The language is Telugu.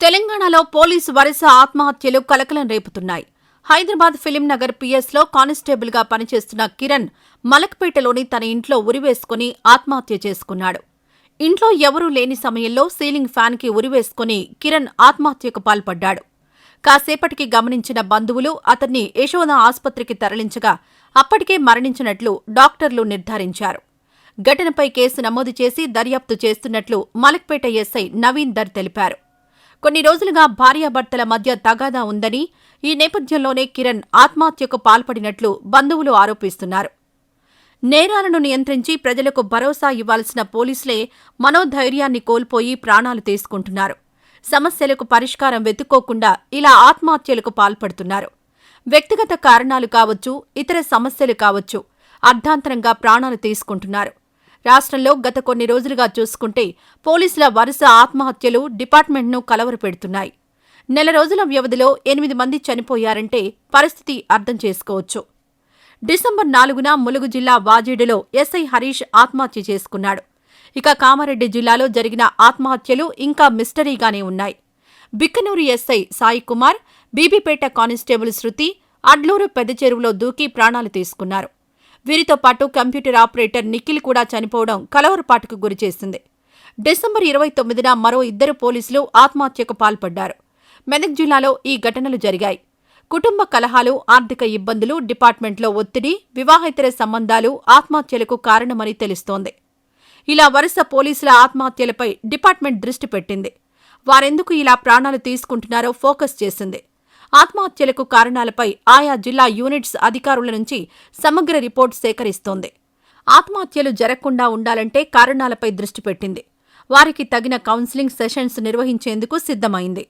తెలంగాణలో పోలీసు వరుస ఆత్మహత్యలు కలకలం రేపుతున్నాయి. హైదరాబాద్ ఫిలిం నగర్ పిఎస్లో కానిస్టేబుల్గా పనిచేస్తున్న కిరణ్ మలక్పేటలోని తన ఇంట్లో ఉరివేసుకుని ఆత్మహత్య చేసుకున్నాడు. ఇంట్లో ఎవరూ లేని సమయంలో సీలింగ్ ఫ్యాన్కి ఉరివేసుకుని కిరణ్ ఆత్మహత్యకు పాల్పడ్డాడు. కాసేపటికి గమనించిన బంధువులు అతన్ని యశోద ఆస్పత్రికి తరలించగా అప్పటికే మరణించినట్లు డాక్టర్లు నిర్ధారించారు. ఘటనపై కేసు నమోదు చేసి దర్యాప్తు చేస్తున్నట్లు మలక్పేట ఎస్ఐ నవీన్ దర్ తెలిపారు. కొన్ని రోజులుగా భార్యాభర్తల మధ్య తగాదా ఉందని, ఈ నేపథ్యంలోనే కిరణ్ ఆత్మహత్యకు పాల్పడినట్లు బంధువులు ఆరోపిస్తున్నారు. నేరాలను నియంత్రించి ప్రజలకు భరోసా ఇవ్వాల్సిన పోలీసులే మనోధైర్యాన్ని కోల్పోయి ప్రాణాలు తీసుకుంటున్నారు. సమస్యలకు పరిష్కారం వెతుక్కోకుండా ఇలా ఆత్మహత్యలకు పాల్పడుతున్నారు. వ్యక్తిగత కారణాలు కావచ్చు, ఇతర సమస్యలు కావచ్చు, అర్ధాంతరంగా ప్రాణాలు తీసుకుంటున్నారు. రాష్ట్రంలో గత కొన్ని రోజులుగా చూసుకుంటే పోలీసుల వరుస ఆత్మహత్యలు డిపార్ట్మెంట్ను కలవరపెడుతున్నాయి. నెల రోజుల వ్యవధిలో 8 మంది చనిపోయారంటే పరిస్థితి అర్థం చేసుకోవచ్చు. డిసెంబర్ 4న ములుగు జిల్లా వాజేడులో ఎస్ఐ హరీష్ ఆత్మహత్య చేసుకున్నాడు. ఇక కామారెడ్డి జిల్లాలో జరిగిన ఆత్మహత్యలు ఇంకా మిస్టరీగానే ఉన్నాయి. బిక్కనూరు ఎస్ఐ సాయి కుమార్, బీబీపేట కానిస్టేబుల్ శృతి అడ్లూరు పెద్ద చెరువులో దూకి ప్రాణాలు తీసుకున్నారు. వీరితో పాటు కంప్యూటర్ ఆపరేటర్ నిఖిల్ కూడా చనిపోవడం కలవరపాటుకు గురిచేసింది. డిసెంబర్ 29న మరో 2 పోలీసులు ఆత్మహత్యకు పాల్పడ్డారు. మెదక్ జిల్లాలో ఈ ఘటనలు జరిగాయి. కుటుంబ కలహాలు, ఆర్థిక ఇబ్బందులు, డిపార్ట్మెంట్లో ఒత్తిడి, వివాహేతర సంబంధాలు ఆత్మహత్యలకు కారణమని తెలుస్తోంది. ఇలా వరుస పోలీసుల ఆత్మహత్యలపై డిపార్ట్మెంట్ దృష్టి పెట్టింది. వారెందుకు ఇలా ప్రాణాలు తీసుకుంటున్నారో ఫోకస్ చేసింది. ఆత్మహత్యలకు కారణాలపై ఆయా జిల్లా యూనిట్స్ అధికారుల నుంచి సమగ్ర రిపోర్ట్ సేకరిస్తోంది. ఆత్మహత్యలు జరగకుండా ఉండాలంటే కారణాలపై దృష్టి పెట్టింది. వారికి తగిన కౌన్సిలింగ్ సెషన్స్ నిర్వహించేందుకు సిద్ధమైంది.